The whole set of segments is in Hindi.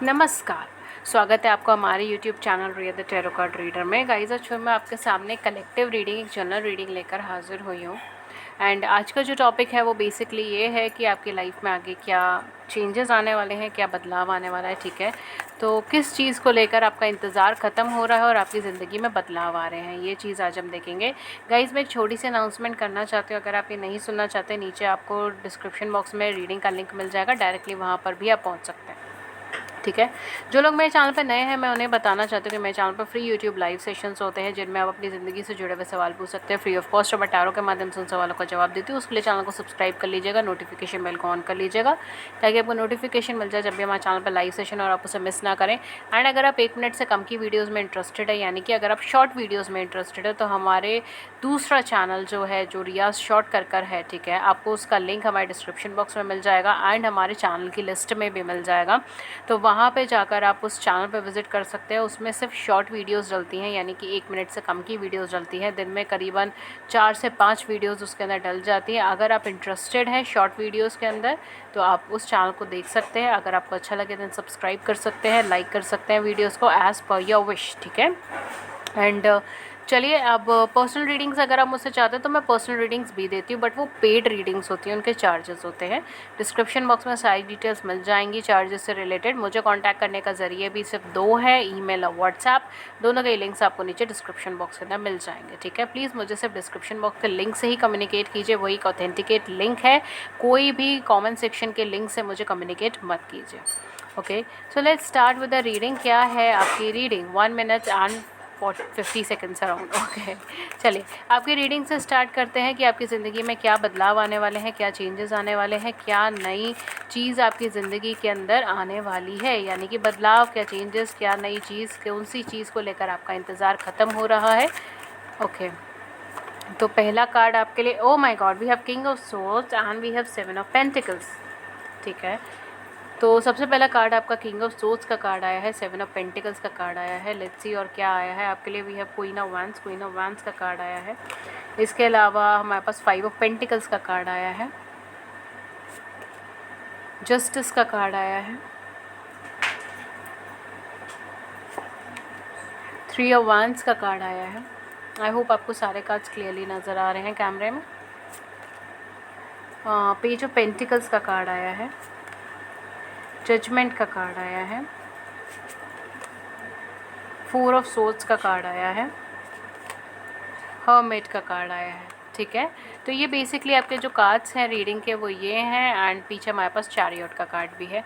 नमस्कार, स्वागत है आपका हमारे YouTube channel Riya the tarot card reader में। गाइस आज मैं आपके सामने कलेक्टिव रीडिंग, एक जनरल रीडिंग लेकर हाज़िर हुई हूँ। एंड आज का जो टॉपिक है वो बेसिकली ये है कि आपकी लाइफ में आगे क्या चेंजेस आने वाले हैं, क्या बदलाव आने वाला है, ठीक है। तो किस चीज़ को लेकर आपका इंतज़ार ख़त्म हो रहा है और आपकी ज़िंदगी में बदलाव आ रहे हैं, ये चीज़ आज हम देखेंगे। गाइस मैं एक छोटी सी अनाउंसमेंट करना चाहती हूँ, अगर आप ये नहीं सुनना चाहते, नीचे आपको डिस्क्रिप्शन बॉक्स में रीडिंग का लिंक मिल जाएगा, डायरेक्टली वहाँ पर भी आप पहुँच सकते हैं, ठीक है। जो लोग मेरे चैनल पर नए हैं, मैं उन्हें बताना चाहती हूँ कि मेरे चैनल पर फ्री यूट्यूब लाइव सेशंस होते हैं जिनमें आप अपनी ज़िंदगी से जुड़े हुए सवाल पूछ सकते हैं फ्री ऑफ कॉस्ट, और मैं टैरो के माध्यम से उन सवालों का जवाब देती हूँ। उसके लिए चैनल को सब्सक्राइब कर लीजिएगा, नोटिफिकेशन बेल को ऑन कर लीजिएगा ताकि आपको नोटिफिकेशन मिल जाए जब भी हमारे चैनल पर लाइव सेशन और आप उसे मिस ना करें। एंड अगर आप 1 मिनट से कम की वीडियोज़ में इंटरेस्टेड है, यानी कि अगर आप शॉर्ट वीडियोज़ में इंटरेस्टेड है, तो हमारे दूसरा चैनल जो है, जो रियाज शॉर्ट कर है, ठीक है, आपको उसका लिंक हमारे डिस्क्रिप्शन बॉक्स में मिल जाएगा एंड हमारे चैनल की लिस्ट में भी मिल जाएगा। तो वहाँ पे जाकर आप उस चैनल पे विज़िट कर सकते हैं। उसमें सिर्फ शॉर्ट वीडियोस डलती हैं, यानी कि 1 मिनट से कम की वीडियोस डलती हैं। दिन में करीबन 4 से 5 वीडियोस उसके अंदर डल जाती हैं। अगर आप इंटरेस्टेड हैं शॉर्ट वीडियोस के अंदर, तो आप उस चैनल को देख सकते हैं। अगर आपको अच्छा लगे तो सब्सक्राइब कर सकते हैं, लाइक कर सकते हैं वीडियोज़ को एज़ पर योर विश, ठीक है। एंड चलिए, अब पर्सनल रीडिंग्स अगर आप मुझसे चाहते हैं तो मैं पर्सनल रीडिंग्स भी देती हूँ, बट वो पेड रीडिंग्स होती हैं, उनके चार्जेस होते हैं। डिस्क्रिप्शन बॉक्स में सारी डिटेल्स मिल जाएंगी चार्जेस से रिलेटेड। मुझे कांटेक्ट करने का ज़रिए भी सिर्फ 2 है, ईमेल और व्हाट्सएप। दोनों के लिंक्स आपको नीचे डिस्क्रिप्शन बॉक्स के अंदर मिल जाएंगे, ठीक है। प्लीज़ मुझे सिर्फ डिस्क्रिप्शन बॉक्स के लिंक से ही कम्युनिकेट कीजिए, वही एक ऑथेंटिकेट लिंक है। कोई भी कॉमेंट सेक्शन के लिंक से मुझे कम्युनिकेट मत कीजिए, okay. So let's start with the reading. क्या है आपकी reading? 1 minute and 50 seconds around, okay. चलिए आपकी रीडिंग से स्टार्ट करते हैं कि आपकी ज़िंदगी में क्या बदलाव आने वाले हैं, क्या चेंजेस आने वाले हैं, क्या नई चीज़ आपकी ज़िंदगी के अंदर आने वाली है, यानी कि बदलाव, क्या चेंजेस, क्या नई चीज़, कौन सी चीज़ को लेकर आपका इंतज़ार ख़त्म हो रहा है, ओके। तो पहला कार्ड आपके लिए, oh my God, we have king of swords and we have 7 of pentacles, ठीक है। तो सबसे पहला कार्ड आपका किंग ऑफ सोर्ड्स का कार्ड आया है, 7 ऑफ पेंटिकल्स का कार्ड आया है। लेट्स सी और क्या आया है आपके लिए। We have queen of wands का कार्ड आया है। इसके अलावा हमारे पास 5 ऑफ पेंटिकल्स का कार्ड आया है, जस्टिस का कार्ड आया है, 3 ऑफ वैंड्स का कार्ड आया है। आई होप आपको सारे कार्ड्स क्लियरली नज़र आ रहे हैं कैमरे में। पेज ऑफ पेंटिकल्स का कार्ड आया है, जजमेंट का कार्ड आया है, 4 ऑफ सोर्ड्स का कार्ड आया है, हर्मिट का कार्ड आया है, ठीक है। तो ये बेसिकली आपके जो कार्ड्स हैं रीडिंग के वो ये हैं, एंड पीछे हमारे पास चैरियट का कार्ड भी है।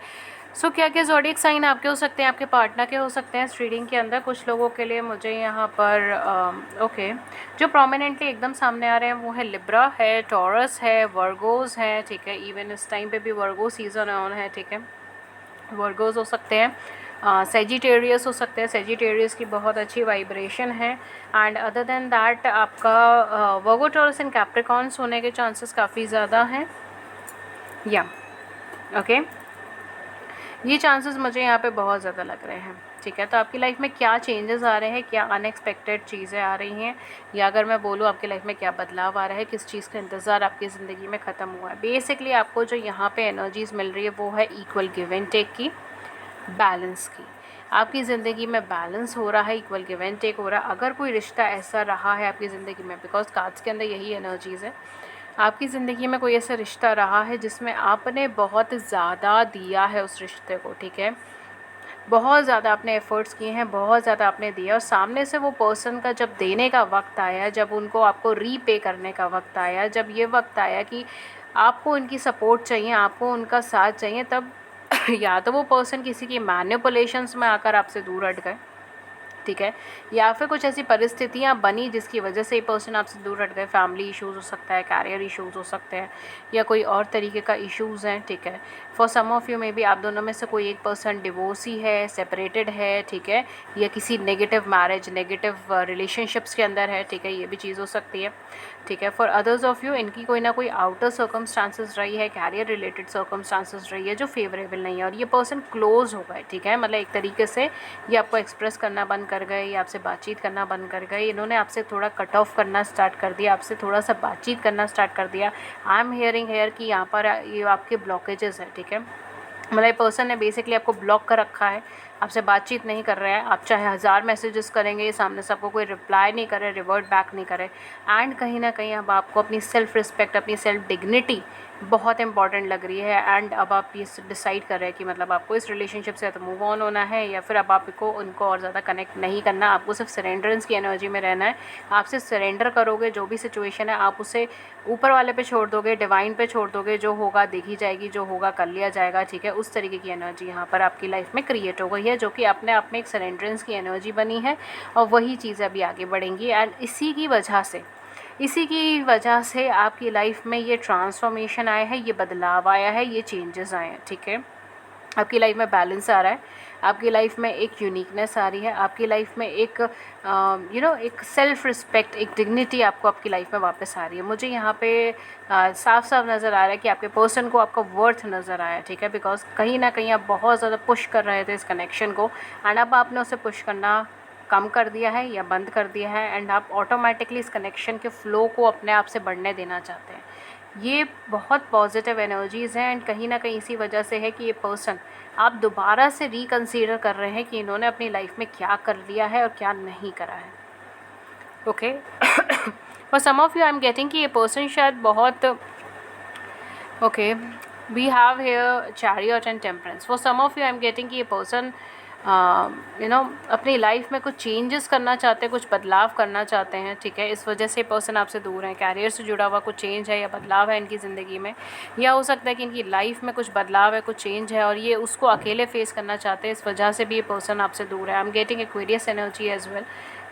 सो क्या क्या ज़ोडिएक साइन आपके हो सकते हैं, आपके पार्टनर के हो सकते हैं इस रीडिंग के अंदर। कुछ लोगों के लिए मुझे यहाँ पर ओके, जो प्रोमिनेंटली एकदम सामने आ रहे हैं वो है लिब्रा है, टॉरस है, वर्गोज है, ठीक है। इवन इस टाइम पे भी वर्गो सीजन ऑन है, ठीक है। वर्गोज हो सकते हैं, सेजिटेरियस हो सकते हैं। सेजिटेरियस की बहुत अच्छी वाइब्रेशन है। एंड अदर देन दैट आपका वर्गो, टॉरस एंड कैप्रिकॉर्न्स होने के चांसेस काफ़ी ज़्यादा हैं, या ओके। ये चांसेस मुझे यहाँ पे बहुत ज़्यादा लग रहे हैं, ठीक है। तो आपकी लाइफ में क्या चेंजेस आ रहे हैं, क्या अनएक्सपेक्टेड चीज़ें आ रही हैं, या अगर मैं बोलूँ आपकी लाइफ में क्या बदलाव आ रहा है, किस चीज़ का इंतज़ार आपकी ज़िंदगी में ख़त्म हुआ है। बेसिकली आपको जो यहाँ पे एनर्जीज़ मिल रही है वो है इक्वल गिव एंड टेक की, बैलेंस की। आपकी ज़िंदगी में बैलेंस हो रहा है, इक्वल गिव एंड टेक हो रहा है। अगर कोई रिश्ता ऐसा रहा है आपकी ज़िंदगी में, बिकॉज कार्ड्स के अंदर यही एनर्जीज़ है, आपकी ज़िंदगी में कोई ऐसा रिश्ता रहा है जिसमें आपने बहुत ज़्यादा दिया है उस रिश्ते को, ठीक है। बहुत ज़्यादा आपने एफ़र्ट्स किए हैं, बहुत ज़्यादा आपने दिया, और सामने से वो पर्सन का जब देने का वक्त आया, जब उनको आपको रीपे करने का वक्त आया, जब ये वक्त आया कि आपको उनकी सपोर्ट चाहिए, आपको उनका साथ चाहिए, तब या तो वो पर्सन किसी की मैनिपुलेशंस में आकर आपसे दूर हट गए, ठीक है, या फिर कुछ ऐसी परिस्थितियाँ बनी जिसकी वजह से ये पर्सन आपसे दूर हट गए। फैमिली इश्यूज़ हो सकता है, कैरियर इश्यूज़ हो सकते हैं, या कोई और तरीके का इश्यूज़ हैं, ठीक है। For some of you maybe आप दोनों में से कोई एक पर्सन डिवोर्सी है, सेपरेटेड है, ठीक है, या किसी नेगेटिव मैरिज, नेगेटिव रिलेशनशिप्स के अंदर है, ठीक है, ये भी चीज़ हो सकती है, ठीक है। फॉर अदर्स ऑफ़ यू इनकी कोई ना कोई आउटर सर्कमस्टांसेस रही है, कैरियर रिलेटेड सर्कमस्टांसेस रही है जो फेवरेबल नहीं है, और ये पर्सन क्लोज हो गए, ठीक है। मतलब एक तरीके से ये आपको एक्सप्रेस करना बंद कर गए, या आपसे बातचीत करना बंद कर गए। इन्होंने आपसे थोड़ा कट ऑफ करना स्टार्ट कर दिया, आपसे थोड़ा सा बातचीत करना स्टार्ट कर दिया। आई एम हियरिंग हेयर कि यहाँ पर ये आपके ब्लॉकेजेस है, ठीक है। मतलब पर्सन ने बेसिकली आपको ब्लॉक कर रखा है, आपसे बातचीत नहीं कर रहा है। आप चाहे 1000 मैसेजेस करेंगे, सामने से आपको कोई रिप्लाई नहीं करे, रिवर्ट बैक नहीं करे। एंड कहीं ना कहीं अब आपको अपनी सेल्फ रिस्पेक्ट, अपनी सेल्फ डिग्निटी बहुत इंपॉर्टेंट लग रही है। एंड अब आप ये डिसाइड कर रहे हैं कि मतलब आपको इस रिलेशनशिप से तो मूव ऑन होना है, या फिर अब आपको उनको और ज़्यादा कनेक्ट नहीं करना, आपको सिर्फ सरेंडरेंस की एनर्जी में रहना है। आप सिर्फ सरेंडर करोगे, जो भी सिचुएशन है आप उसे ऊपर वाले पे छोड़ दोगे, डिवाइन पे छोड़ दोगे, जो होगा देखी जाएगी, जो होगा कर लिया जाएगा, ठीक है। उस तरीके की एनर्जी यहाँ पर आपकी लाइफ में क्रिएट हो गई है, जो कि अपने आप में एक सरेंडरेंस की एनर्जी बनी है, और वही चीज़ें अभी आगे बढ़ेंगी। एंड इसी की वजह से आपकी लाइफ में ये ट्रांसफॉर्मेशन आया है, ये बदलाव आया है, ये चेंजेस आए हैं, ठीक है। आपकी लाइफ में बैलेंस आ रहा है, आपकी लाइफ में एक यूनिकनेस आ रही है, आपकी लाइफ में एक एक सेल्फ रिस्पेक्ट, एक डिग्निटी आपको आपकी लाइफ में वापस आ रही है। मुझे यहाँ पे साफ साफ नज़र आ रहा है कि आपके पर्सन को आपका वर्थ नज़र आया, ठीक है। बिकॉज कहीं ना कहीं आप बहुत ज़्यादा पुश कर रहे थे इस कनेक्शन को, एंड अब आपने उसे पुश करना कम कर दिया है या बंद कर दिया है, एंड आप ऑटोमेटिकली इस कनेक्शन के फ़्लो को अपने आप से बढ़ने देना चाहते हैं। ये बहुत पॉजिटिव एनर्जीज़ हैं, एंड कहीं ना कहीं इसी वजह से है कि ये पर्सन आप दोबारा से रिकंसीडर कर रहे हैं कि इन्होंने अपनी लाइफ में क्या कर लिया है और क्या नहीं करा है, okay. For some of you I am getting कि ये पर्सन शायद बहुत okay, we have here chariot and temperance. For some of you I am getting कि ये पर्सन अपनी लाइफ में कुछ चेंजेस करना चाहते हैं, कुछ बदलाव करना चाहते हैं, ठीक है। इस वजह से पर्सन आपसे दूर हैं, कैरियर से जुड़ा हुआ कुछ चेंज है या बदलाव है इनकी ज़िंदगी में, या हो सकता है कि इनकी लाइफ में कुछ बदलाव है, कुछ चेंज है, और ये उसको अकेले फेस करना चाहते हैं। इस वजह से भी ये पर्सन आपसे दूर है। I am getting Aquarius energy as well.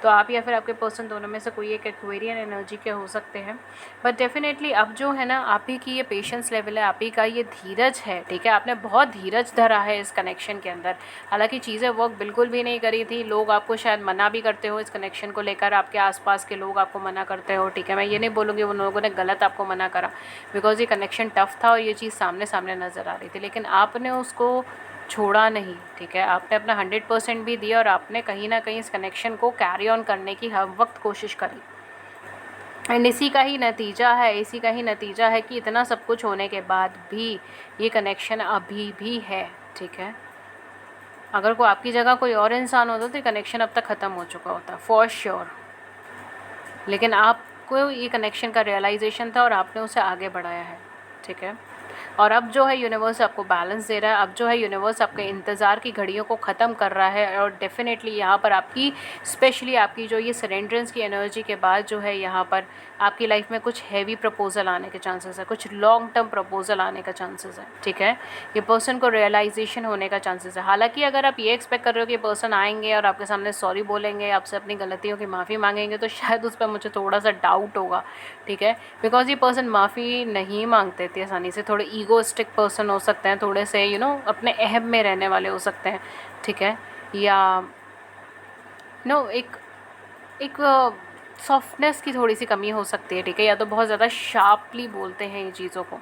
तो आप या फिर आपके पर्सन दोनों में से कोई एक एक्वेरियन एनर्जी के हो सकते हैं। बट डेफिनेटली अब जो है ना, आप ही की ये पेशेंस लेवल है, आप ही का ये धीरज है, ठीक है। आपने बहुत धीरज धरा है इस कनेक्शन के अंदर। हालांकि चीज़ें वर्क बिल्कुल भी नहीं करी थी, लोग आपको शायद मना भी करते हो इस कनेक्शन को लेकर, आपके आसपास के लोग आपको मना करते हो, ठीक है। मैं ये नहीं बोलूँगी उन लोगों ने गलत आपको मना करा, बिकॉज ये कनेक्शन टफ था और ये चीज़ सामने सामने नज़र आ रही थी, लेकिन आपने उसको छोड़ा नहीं, ठीक है। आपने अपना 100% भी दिया, और आपने कहीं ना कहीं इस कनेक्शन को कैरी ऑन करने की हर वक्त कोशिश करी। एंड इसी का ही नतीजा है कि इतना सब कुछ होने के बाद भी ये कनेक्शन अभी भी है, ठीक है। अगर कोई आपकी जगह कोई और इंसान होता तो ये कनेक्शन अब तक ख़त्म हो चुका होता, फॉर श्योर। लेकिन आपको ये कनेक्शन का रियलाइजेशन था और आपने उसे आगे बढ़ाया है, ठीक है। और अब जो है यूनिवर्स आपको बैलेंस दे रहा है, अब जो है यूनिवर्स आपके इंतज़ार की घड़ियों को ख़त्म कर रहा है। और डेफिनेटली यहाँ पर आपकी स्पेशली आपकी जो ये सरेंडरेंस की एनर्जी के बाद जो है यहाँ पर आपकी लाइफ में कुछ हैवी प्रपोजल आने के चांसेस है, कुछ लॉन्ग टर्म प्रपोजल आने का चांसेस है, ठीक है। ये पर्सन को रियलाइजेशन होने का चांसेस है। हालांकि अगर आप ये एक्सपेक्ट कर रहे हो कि ये पर्सन आएंगे और आपके सामने सॉरी बोलेंगे, आपसे अपनी गलतियों की माफ़ी मांगेंगे, तो शायद उस पर मुझे थोड़ा सा डाउट होगा, ठीक है। बिकॉज ये पर्सन माफ़ी नहीं मांगते थे आसानी से, थोड़े ईगोस्टिक पर्सन हो सकते हैं, थोड़े से अपने अहम में रहने वाले हो सकते हैं, ठीक है। या एक सॉफ्टनेस की थोड़ी सी कमी हो सकती है, ठीक है। या तो बहुत ज़्यादा शार्पली बोलते हैं ये चीज़ों को,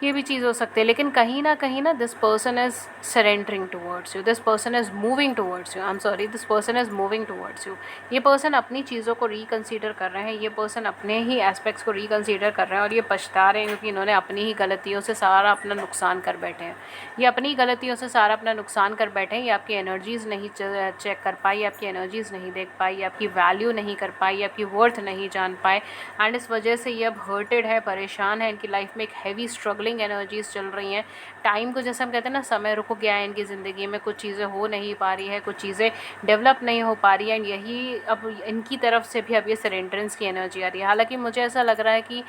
ये भी चीज़ हो सकती है। लेकिन कहीं ना this person is surrendering towards you, this person is moving towards you, this person is moving towards you. ये पर्सन अपनी चीज़ों को रिकंसीडर कर रहे हैं, ये पर्सन अपने ही एस्पेक्ट्स को रिकंसीडर कर रहे हैं, और ये पछता रहे हैं क्योंकि इन्होंने अपनी ही गलतियों से सारा अपना नुकसान कर बैठे हैं। ये अपनी गलतियों से सारा अपना नुकसान कर बैठे हैं। ये आपकी एनर्जीज़ नहीं चेक कर पाई, आपकी एनर्जीज़ नहीं देख पाई, आपकी वैल्यू नहीं कर पाई, आपकी वर्थ नहीं जान पाए, एंड इस वजह से ये अब हर्टेड है, परेशान है। इनकी लाइफ में एक हैवी स्ट्रगलिंग एनर्जीज चल रही हैं। टाइम को जैसे हम कहते हैं ना, समय रुक गया है इनकी ज़िंदगी में, कुछ चीज़ें हो नहीं पा रही है, कुछ चीज़ें डेवलप नहीं हो पा रही है, एंड यही अब इनकी तरफ से भी अब ये सरेंडरेंस की एनर्जी आ रही है। हालांकि मुझे ऐसा लग रहा है कि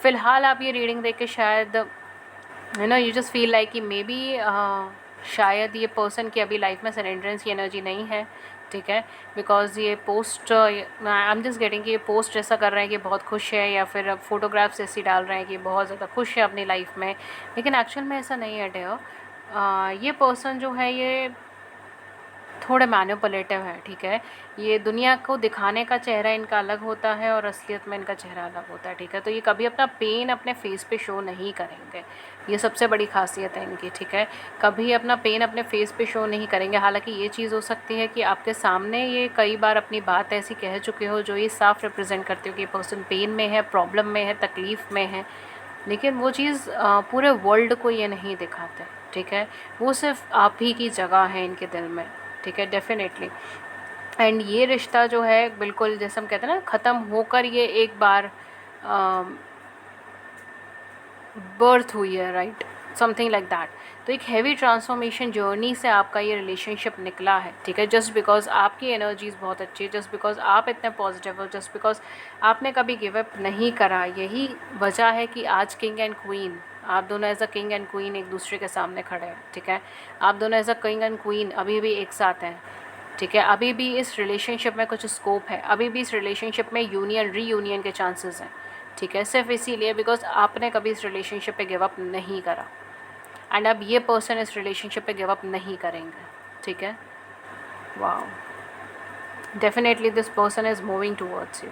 फ़िलहाल आप ये रीडिंग देख के शायद यू जस्ट फील लाइक कि मे बी शायद ये पर्सन की अभी लाइफ में सरेंडरेंस की एनर्जी नहीं है, ठीक है। बिकॉज ये post I am just getting कि ये पोस्ट ऐसा कर रहे हैं कि बहुत खुश है, या फिर फोटोग्राफ्स ऐसी डाल रहे हैं कि बहुत ज़्यादा खुश है अपनी लाइफ में, लेकिन एक्चुअल में ऐसा नहीं है डेयर। ये पर्सन जो है ये थोड़े मैनिपुलेटिव है, ठीक है। ये दुनिया को दिखाने का चेहरा इनका अलग होता है और असलियत में इनका चेहरा अलग होता है, ठीक है। तो ये कभी अपना पेन अपने फेस पे शो नहीं करेंगे, ये सबसे बड़ी खासियत है इनकी, ठीक है। कभी अपना पेन अपने फेस पे शो नहीं करेंगे। हालांकि ये चीज़ हो सकती है कि आपके सामने ये कई बार अपनी बात ऐसी कह चुके हो जो ये साफ रिप्रेजेंट करती हो कि ये पर्सन पेन में है, प्रॉब्लम में है, तकलीफ़ में है, लेकिन वो चीज़ पूरे वर्ल्ड को ये नहीं दिखाते, ठीक है, वो सिर्फ आप ही की जगह है इनके दिल में, ठीक है, डेफिनेटली। एंड ये रिश्ता जो है बिल्कुल जैसे हम कहते हैं ना, ख़त्म होकर ये एक बार बर्थ हुई है, राइट, समथिंग लाइक दैट। तो एक हैवी ट्रांसफॉर्मेशन जर्नी से आपका ये रिलेशनशिप निकला है, ठीक है, जस्ट बिकॉज आपकी एनर्जीज बहुत अच्छी है, जस्ट बिकॉज आप इतने पॉजिटिव हो, जस्ट बिकॉज आपने कभी गिव अप नहीं करा। यही वजह है कि आज किंग एंड क्वीन, आप दोनों as a king and queen एक दूसरे के सामने खड़े हैं, ठीक है। आप दोनों as a king and queen अभी भी एक साथ हैं, ठीक है। अभी भी इस रिलेशनशिप में कुछ स्कोप है, अभी भी इस रिलेशनशिप में यूनियन रीयूनियन के चांसेस हैं, ठीक है, सिर्फ इसीलिए बिकॉज आपने कभी इस रिलेशनशिप पे गिव अप नहीं करा। एंड अब ये पर्सन इस रिलेशनशिप पे गिव अप नहीं करेंगे, ठीक है। Wow, definitely this person is moving towards you.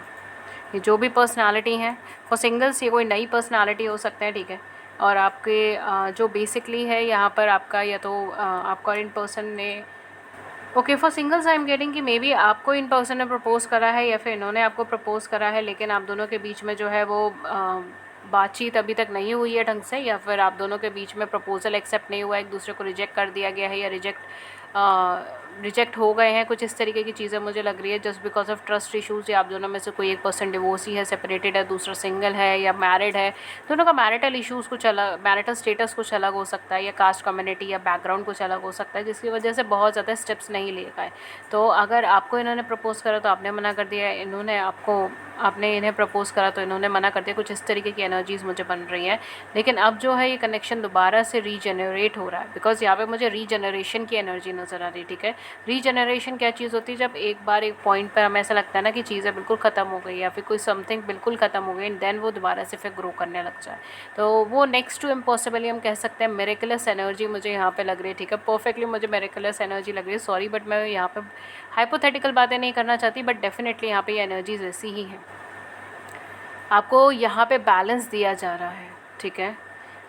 ये जो भी पर्सनालिटी हैं, फॉर सिंगल्स ये कोई नई पर्सनालिटी हो सकता है, ठीक है। और आपके जो बेसिकली है यहाँ पर आपका, या तो आपका इन पर्सन ने, okay, for singles I am getting कि मे बी आपको इन पर्सन ने प्रपोज़ करा है या फिर इन्होंने आपको प्रपोज़ करा है, लेकिन आप दोनों के बीच में जो है वो बातचीत अभी तक नहीं हुई है ढंग से, या फिर आप दोनों के बीच में प्रपोज़ल एक्सेप्ट नहीं हुआ है, एक दूसरे को रिजेक्ट कर दिया गया है, या रिजेक्ट हो गए हैं, कुछ इस तरीके की चीज़ें मुझे लग रही है, just because of trust issues, या आप दोनों में से कोई एक पर्सन डिवोर्सी है, सेपरेटेड है, दूसरा सिंगल है या मैरिड है। दोनों का मैरिटल इशूज़ कुछ अलग, मैरिटल स्टेटस कुछ अलग हो सकता है, या कास्ट कम्युनिटी या बैकग्राउंड कुछ अलग हो सकता है, जिसकी वजह से बहुत ज़्यादा स्टेप्स नहीं ले पाए। तो अगर आपको इन्होंने प्रपोज़ करा तो आपने मना कर दिया, इन्होंने आपने इन्हें प्रपोज़ करा तो इन्होंने मना कर दिया, कुछ इस तरीके की एनर्जीज़ मुझे बन रही हैं। लेकिन अब जो है ये कनेक्शन दोबारा से रीजनरेट हो रहा है, बिकॉज यहाँ पे मुझे रीजनरेशन की एनर्जी नज़र आ रही है, ठीक है। रीजनरेशन क्या चीज़ होती है, जब एक बार एक पॉइंट पर हमें ऐसा लगता है ना कि चीज़ें बिल्कुल ख़त्म हो गई, या फिर कोई समथिंग बिल्कुल ख़त्म हो गई, एंड देन वो दोबारा से फिर ग्रो करने लग जाए। तो वो नेक्स्ट टू इम्पॉसिबल हम कह सकते हैं, मेरेकुलस एनर्जी मुझे यहाँ पे लग रही है, ठीक है। परफेक्टली मुझे मेरेकुलस एनर्जी लग रही है, सॉरी, बट मैं यहाँ पे हाइपोथेटिकल बातें नहीं करना चाहती, बट डेफिनेटली यहाँ पे ये एनर्जीज ऐसी ही हैं। आपको यहाँ पे बैलेंस दिया जा रहा है, ठीक है।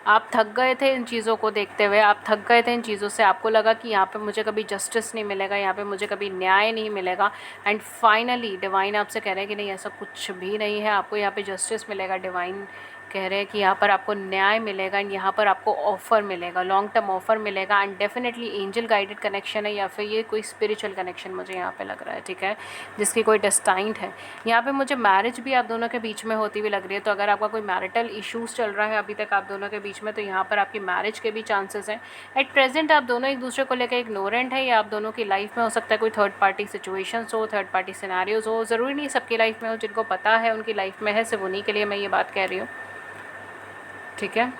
आप थक गए थे इन चीज़ों को देखते हुए, आप थक गए थे इन चीज़ों से, आपको लगा कि यहाँ पे मुझे कभी जस्टिस नहीं मिलेगा, यहाँ पे मुझे कभी न्याय नहीं मिलेगा, एंड फाइनली डिवाइन आपसे कह रहे हैं कि नहीं, ऐसा कुछ भी नहीं है, आपको यहाँ पे जस्टिस मिलेगा। डिवाइन कह रहे हैं कि यहाँ पर आपको न्याय मिलेगा, एंड यहाँ पर आपको ऑफ़र मिलेगा, लॉन्ग टर्म ऑफ़र मिलेगा, and definitely angel guided connection है, या फिर ये कोई स्पिरिचुअल कनेक्शन मुझे यहाँ पे लग रहा है, ठीक है, जिसकी कोई डेस्टाइंड है। यहाँ पे मुझे मैरिज भी आप दोनों के बीच में होती हुई लग रही है। तो अगर आपका कोई मैरिटल इश्यूज़ चल रहा है अभी तक आप दोनों के बीच में, तो यहाँ पर आपकी मैरिज के भी चांसेस हैं। एट प्रेजेंट आप दोनों एक दूसरे को लेकर इग्नोरेंट है, या आप दोनों की लाइफ में हो सकता है कोई थर्ड पार्टी सिचुएशंस हो, थर्ड पार्टी सिनेरियोज़ हो, ज़रूरी नहीं सबकी लाइफ में हो, जिनको पता है उनकी लाइफ में है, सिर्फ उन्हीं के लिए मैं ये बात कह रही हूँ, ठीक है।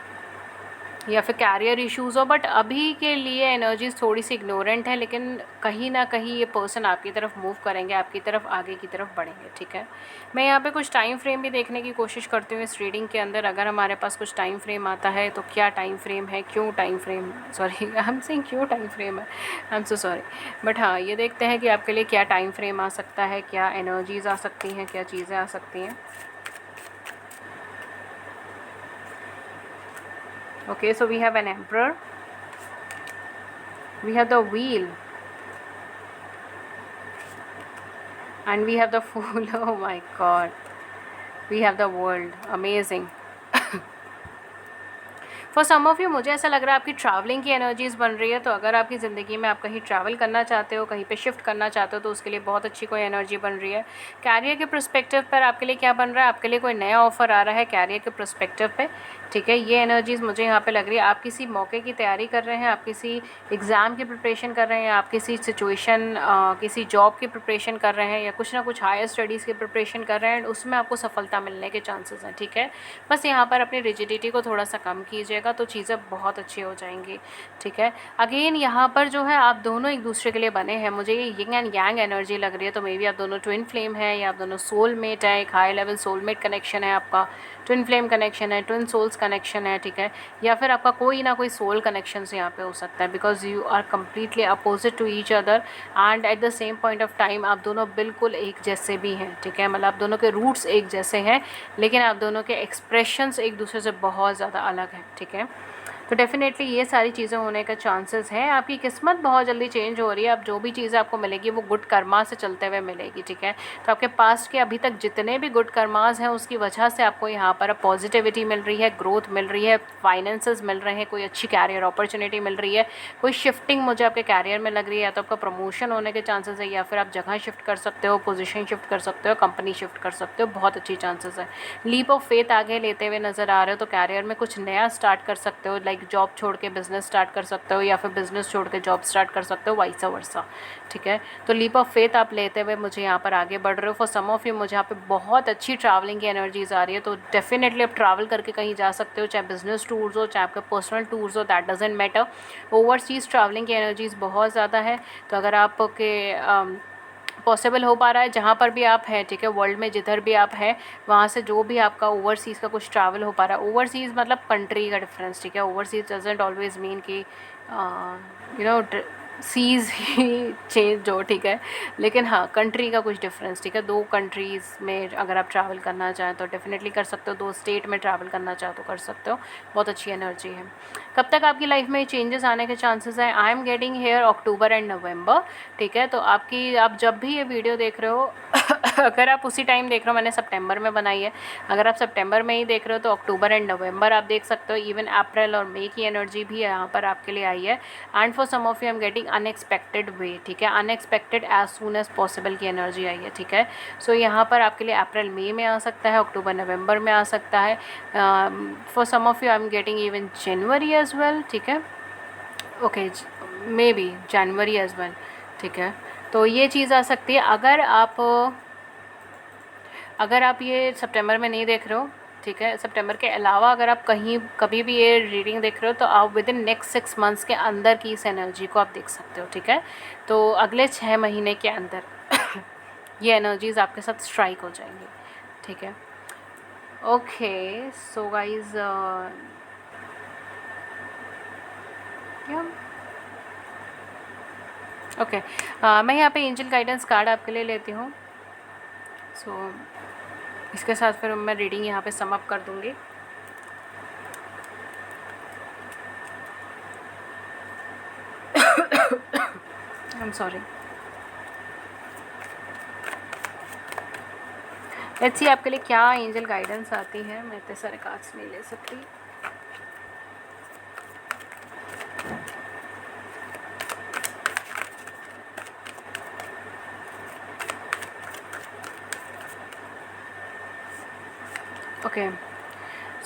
या फिर कैरियर इश्यूज़ हो, बट अभी के लिए एनर्जीज थोड़ी सी इग्नोरेंट है, लेकिन कहीं ना कहीं ये पर्सन आपकी तरफ मूव करेंगे, आपकी तरफ आगे की तरफ बढ़ेंगे, ठीक है। मैं यहाँ पे कुछ टाइम फ्रेम भी देखने की कोशिश करती हूँ इस रीडिंग के अंदर। अगर हमारे पास कुछ टाइम फ्रेम आता है तो क्या टाइम फ्रेम है, क्यों time frame, sorry I am saying क्यों टाइम फ्रेम है, I am so sorry, but हाँ, ये देखते हैं कि आपके लिए क्या टाइम फ्रेम आ सकता है, क्या एनर्जीज़ आ सकती हैं, क्या चीज़ें आ सकती हैं। Okay, so we have an emperor, we have the wheel, and we have the fool. Oh my god, we have the world. Amazing. For some of you मुझे ऐसा लग रहा है आपकी ट्रैवलिंग की एनर्जीज़ बन रही है। तो अगर आपकी ज़िंदगी में आप कहीं ट्रैवल करना चाहते हो, कहीं पे शिफ्ट करना चाहते हो, तो उसके लिए बहुत अच्छी कोई एनर्जी बन रही है। कैरियर के पर्सपेक्टिव पर आपके लिए क्या बन रहा है, आपके लिए कोई नया ऑफ़र आ रहा है कैरियर के पर्सपेक्टिव पे, ठीक है। ये एनर्जीज़ मुझे यहाँ पे लग रही है। आप किसी मौके की तैयारी कर रहे हैं, आप किसी एग्ज़ाम की प्रिपरेशन कर रहे हैं, आप किसी सिचुएशन किसी जॉब की प्रिपरेशन कर रहे हैं, या कुछ ना कुछ हायर स्टडीज़ की प्रिपरेशन कर रहे हैं, उसमें आपको सफलता मिलने के चांसेस हैं, ठीक है। बस यहाँ पर अपनी रिजिडिटी को थोड़ा सा कम कीजिएगा तो चीज़ें बहुत अच्छी हो जाएंगी, ठीक है। अगेन यहाँ पर जो है आप दोनों एक दूसरे के लिए बने हैं, मुझे ये यिंग एंड यांग एनर्जी लग रही है। तो मे बी आप दोनों ट्विन फ्लेम हैं, या आप दोनों सोलमेट है, एक हाई लेवल सोलमेट कनेक्शन है आपका, ट्विन फ्लेम कनेक्शन है, ट्विन सोल्स कनेक्शन है, ठीक है। या फिर आपका कोई ना कोई सोल कनेक्शन यहाँ पे हो सकता है, because you are completely opposite to each other, and at the same point of time आप दोनों बिल्कुल एक जैसे भी हैं, ठीक है। मतलब आप दोनों के रूट्स एक जैसे हैं, लेकिन आप दोनों के एक्सप्रेशंस एक दूसरे से बहुत ज़्यादा अलग हैं, ठीक है। तो डेफ़िनेटली ये सारी चीज़ें होने का चांसेस है। आपकी किस्मत बहुत जल्दी चेंज हो रही है। अब जो भी चीज़ें आपको मिलेगी वो गुड कर्मा से चलते हुए मिलेगी, ठीक है। तो आपके पास्ट के अभी तक जितने भी गुड कर्मास हैं उसकी वजह से आपको यहाँ पर अब पॉजिटिविटी मिल रही है, ग्रोथ मिल रही है, फाइनेंसेस मिल रहे हैं, कोई अच्छी कैरियर अपॉर्चुनिटी मिल रही है, कोई शिफ्टिंग मुझे आपके कैरियर में लग रही है, या तो आपका प्रमोशन होने के चांसेस है, या फिर आप जगह शिफ्ट कर सकते हो, पोजीशन शिफ्ट कर सकते हो, कंपनी शिफ्ट कर सकते हो, बहुत अच्छी चांसेस है। लीप ऑफ फेथ आगे लेते हुए नज़र आ रहे हो, तो कैरियर में कुछ नया स्टार्ट कर सकते हो, लाइक जॉब छोड़ के बिजनेस स्टार्ट कर सकते हो, या फिर बिजनेस छोड़ के जॉब स्टार्ट कर सकते हो, वाइसा वर्सा, ठीक है। तो लीप ऑफ फेथ आप लेते हुए मुझे यहाँ पर आगे बढ़ रहे हो। फॉर सम ऑफ यू मुझे यहाँ पे बहुत अच्छी ट्रैवलिंग की एनर्जीज आ रही है, तो डेफिनेटली आप ट्रैवल करके कहीं जा सकते हो, चाहे बिजनेस टूर्स हो, चाहे आपके पर्सनल टूर्स हो, that doesn't matter. Overseas travelling की एनर्जीज बहुत ज़्यादा है। तो अगर आपके पॉसिबल हो पा रहा है जहाँ पर भी आप हैं, ठीक है, वर्ल्ड में जिधर भी आप हैं वहाँ से जो भी आपका ओवरसीज़ का कुछ ट्रैवल हो पा रहा है, ओवरसीज़ मतलब कंट्री का डिफरेंस, ठीक है। ओवरसीज़ डजेंट ऑलवेज मीन कि यू नो सीज़ ही चेंज हो, ठीक है, लेकिन हाँ कंट्री का कुछ डिफरेंस, ठीक है। 2 कंट्रीज़ में अगर आप ट्रैवल करना चाहें तो डेफिनेटली कर सकते हो, 2 स्टेट में ट्रैवल करना चाहो तो कर सकते हो, बहुत अच्छी एनर्जी है। कब तक आपकी लाइफ में चेंजेस आने के चांसेस हैं? I am getting hair October and November, ठीक है। तो आप जब भी ये वीडियो देख रहे हो अगर आप उसी टाइम देख रहे हो, मैंने सितंबर में बनाई है, अगर आप सितंबर में ही देख रहे हो तो अक्टूबर एंड नवंबर आप देख सकते हो। इवन अप्रैल और मई की एनर्जी भी यहाँ पर आपके लिए आई है। And for some of you I am getting unexpected way, ठीक है, unexpected as soon as possible की एनर्जी आई है, ठीक है। सो यहाँ पर आपके लिए अप्रैल मई में आ सकता है, अक्टूबर नवंबर में आ सकता है। For some of you I am getting even January as well, ठीक है, okay, maybe January as well, ठीक है। तो ये चीज़ आ सकती है। अगर आप ये सितंबर में नहीं देख रहे हो, ठीक है, सितंबर के अलावा अगर आप कहीं कभी भी ये रीडिंग देख रहे हो तो आप विद इन नेक्स्ट 6 मंथ्स के अंदर की इस एनर्जी को आप देख सकते हो, ठीक है। तो अगले 6 महीने के अंदर ये एनर्जीज आपके साथ स्ट्राइक हो जाएंगी, ठीक है। ओके सो गाइज ओके, मैं यहाँ पे एंजल गाइडेंस कार्ड आपके लिए लेती हूँ। सो इसके साथ फिर मैं रीडिंग यहाँ पे सम अप कर दूँगी। I am sorry. Let's see आपके लिए क्या एंजल गाइडेंस आती है। मैं इतने सारे कार्ड्स नहीं ले सकती। ओके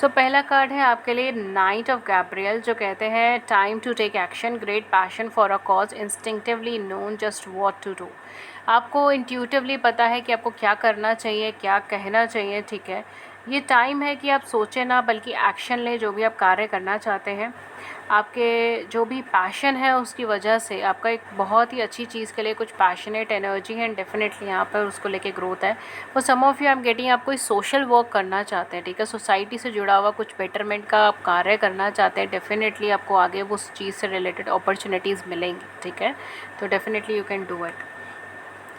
सो पहला कार्ड है आपके लिए नाइट ऑफ गैब्रियल, जो कहते हैं time to take action, great passion for a cause, instinctively known just what to do. आपको इंट्यूटिवली पता है कि आपको क्या करना चाहिए, क्या कहना चाहिए, ठीक है। ये टाइम है कि आप सोचें ना बल्कि एक्शन लें, जो भी आप कार्य करना चाहते हैं। आपके जो भी पैशन है उसकी वजह से आपका एक बहुत ही अच्छी चीज़ के लिए कुछ पैशनेट एनर्जी है, एंड डेफिनेटली यहाँ पर उसको लेके ग्रोथ है। वो some of you I am getting, आप कोई सोशल वर्क करना चाहते हैं, ठीक है, सोसाइटी से जुड़ा हुआ कुछ बेटरमेंट का आप कार्य करना चाहते हैं, डेफिनेटली आपको आगे उस चीज़ से रिलेटेड अपॉर्चुनिटीज़ मिलेंगी, ठीक है। तो definitely you can do it.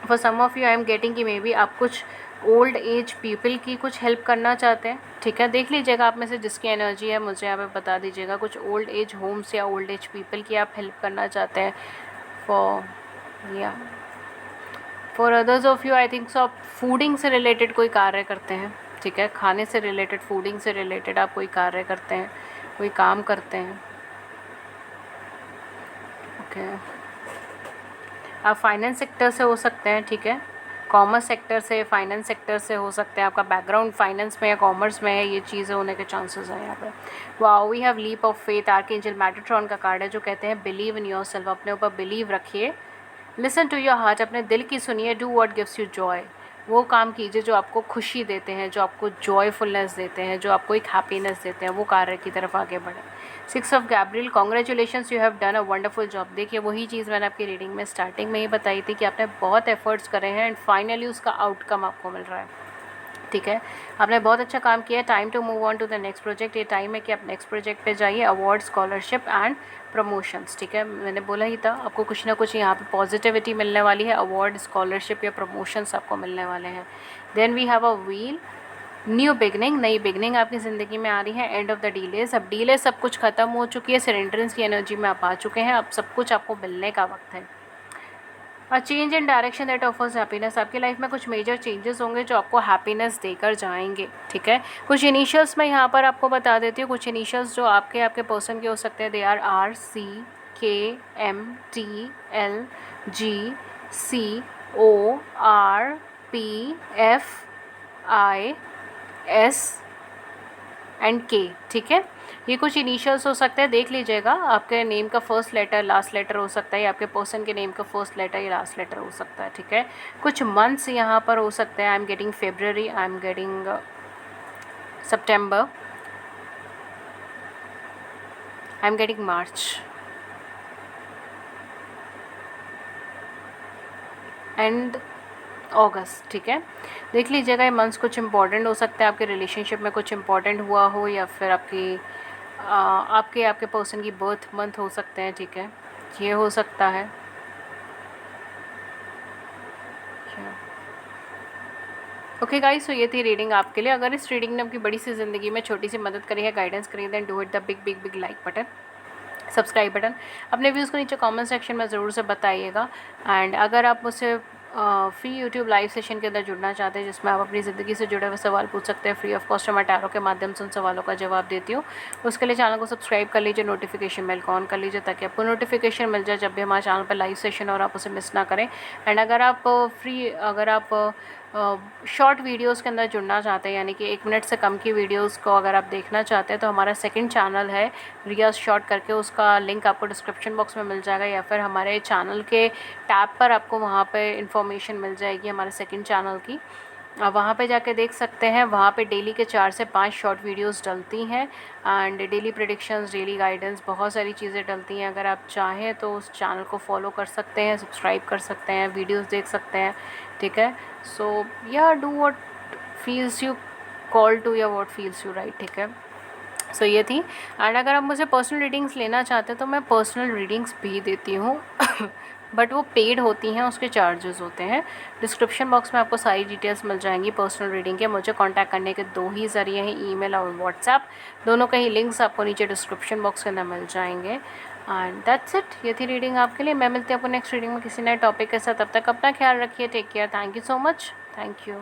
For some of you I am getting कि मे बी आप कुछ ओल्ड एज पीपल की कुछ हेल्प करना चाहते हैं, ठीक है। देख लीजिएगा आप में से जिसकी एनर्जी है मुझे यहाँ पे बता दीजिएगा। कुछ ओल्ड एज होम्स या ओल्ड एज पीपल की आप हेल्प करना चाहते हैं। For others of you I think so आप फूडिंग से रिलेटेड कोई कार्य करते हैं, ठीक है, खाने से रिलेटेड, फूडिंग से रिलेटेड आप कोई कार्य करते हैं, कोई काम करते हैं, ओके। आप फाइनेंस सेक्टर से हो सकते हैं, ठीक है, कॉमर्स सेक्टर से, फाइनेंस सेक्टर से हो सकते हैं, आपका बैकग्राउंड फाइनेंस में या कॉमर्स में है, ये चीज़ें होने के चांसेस हैं यहाँ पे। Wow, we have leap of faith, archangel Metatron का कार्ड है, जो कहते हैं बिलीव इन योरसेल्फ, अपने ऊपर बिलीव रखिए, लिसन टू योर हार्ट, अपने दिल की सुनिए, do what gives you Joy, वो काम कीजिए जो आपको खुशी देते हैं, जो आपको जॉयफुलनेस देते हैं, जो आपको एक हैप्पीनेस देते हैं, वो कार्य की तरफ आगे बढ़ें। 6 of Gabriel, congratulations, you have done a wonderful job. देखिए वही चीज़ मैंने आपकी रीडिंग में स्टार्टिंग में ही बताई थी कि आपने बहुत एफर्ट्स करे हैं एंड फाइनली उसका आउटकम आपको मिल रहा है, ठीक है। आपने बहुत अच्छा काम किया है। Time to move on to the next project, ये टाइम है कि आप नेक्स्ट प्रोजेक्ट पे जाइए। अवार्ड, स्कॉलरशिप एंड प्रमोशंस, ठीक है, मैंने बोला ही था आपको कुछ ना कुछ यहाँ पे पॉजिटिविटी मिलने वाली है। अवार्ड, स्कॉलरशिप या प्रमोशंस आपको मिलने वाले हैं। Then we have a wheel, new beginning, नई बिगनिंग आपकी ज़िंदगी में आ रही है। एंड ऑफ द डीलेस, अब डीले सब कुछ ख़त्म हो चुकी है, सरेंडरेंस की एनर्जी में आप आ चुके हैं, अब सब कुछ आपको मिलने का वक्त है। A change in direction that offers happiness, आपकी लाइफ में कुछ मेजर चेंजेस होंगे जो आपको हैप्पीनेस देकर जाएंगे, ठीक है। कुछ इनिशियल्स मैं यहाँ पर आपको बता देती हूँ, कुछ इनिशियल्स जो आपके पर्सन के हो सकते हैं। दे आर RCKMTLGCORPFIS एंड के, ठीक है। ये कुछ इनिशियल्स हो सकते हैं, देख लीजिएगा। आपके नेम का फर्स्ट लेटर लास्ट लेटर हो सकता है, या आपके पर्सन के नेम का फर्स्ट लेटर या लास्ट लेटर हो सकता है, ठीक है। कुछ मंथ्स यहाँ पर हो सकते हैं। I am getting February, I am getting September, I am getting March and August, ठीक है। देख लीजिएगा, ये मंथ्स कुछ इंपॉर्टेंट हो सकते हैं, आपके रिलेशनशिप में कुछ इंपॉर्टेंट हुआ हो, या फिर आपके पर्सन की बर्थ मंथ हो सकते हैं, ठीक है। ये हो सकता है। ओके गाइस, तो ये थी रीडिंग आपके लिए। अगर इस रीडिंग ने आपकी बड़ी सी ज़िंदगी में छोटी सी मदद करी है, गाइडेंस करी है, then do it the big big big like button, subscribe button. अपने व्यूज़ को नीचे कमेंट सेक्शन में ज़रूर से बताइएगा। एंड अगर आप मुझसे फ्री यूट्यूब लाइव सेशन के अंदर जुड़ना चाहते हैं, जिसमें आप अपनी ज़िंदगी से जुड़े हुए सवाल पूछ सकते हैं फ्री ऑफ कॉस्ट, मैं टैरो के माध्यम से उन सवालों का जवाब देती हूँ। उसके लिए चैनल को सब्सक्राइब कर लीजिए, नोटिफिकेशन बेल को ऑन कर लीजिए, ताकि आपको नोटिफिकेशन मिल जाए जब भी हमारे चैनल पर लाइव सेशन और आप उसे मिस ना करें। एंड अगर आप शॉर्ट वीडियोस के अंदर जुड़ना चाहते हैं, यानी कि 1 मिनट से कम की वीडियोस को अगर आप देखना चाहते हैं, तो हमारा सेकंड चैनल है रिया शॉर्ट करके, उसका लिंक आपको डिस्क्रिप्शन बॉक्स में मिल जाएगा, या फिर हमारे चैनल के टैब पर आपको वहाँ पे इन्फॉर्मेशन मिल जाएगी हमारे सेकंड चैनल की। आप वहाँ पे जाके देख सकते हैं। वहाँ पे डेली के 4 से 5 शॉर्ट वीडियोस डलती हैं, and daily predictions, daily guidance, बहुत सारी चीज़ें डलती हैं। अगर आप चाहें तो उस चैनल को फॉलो कर सकते हैं, सब्सक्राइब कर सकते हैं, वीडियोस देख सकते हैं, ठीक है। सो या do what feels you call to, या व्हाट फील्स यू राइट, ठीक है। सो ये थी। एंड अगर आप मुझे पर्सनल रीडिंग्स लेना चाहते हैं, तो मैं पर्सनल रीडिंग्स भी देती हूँ बट वो पेड होती हैं, उसके चार्जेस होते हैं। डिस्क्रिप्शन बॉक्स में आपको सारी डिटेल्स मिल जाएंगी पर्सनल रीडिंग के। मुझे कांटेक्ट करने के 2 ही ज़रिए हैं, ईमेल और व्हाट्सएप। दोनों के ही लिंक्स आपको नीचे डिस्क्रिप्शन बॉक्स के अंदर मिल जाएंगे। एंड दैट्स इट, ये थी रीडिंग आपके लिए। मैं मिलती हूँ आपको नेक्स्ट रीडिंग में किसी नए टॉपिक के साथ। तब तक अपना ख्याल रखिए, take care, thank you so much, thank you.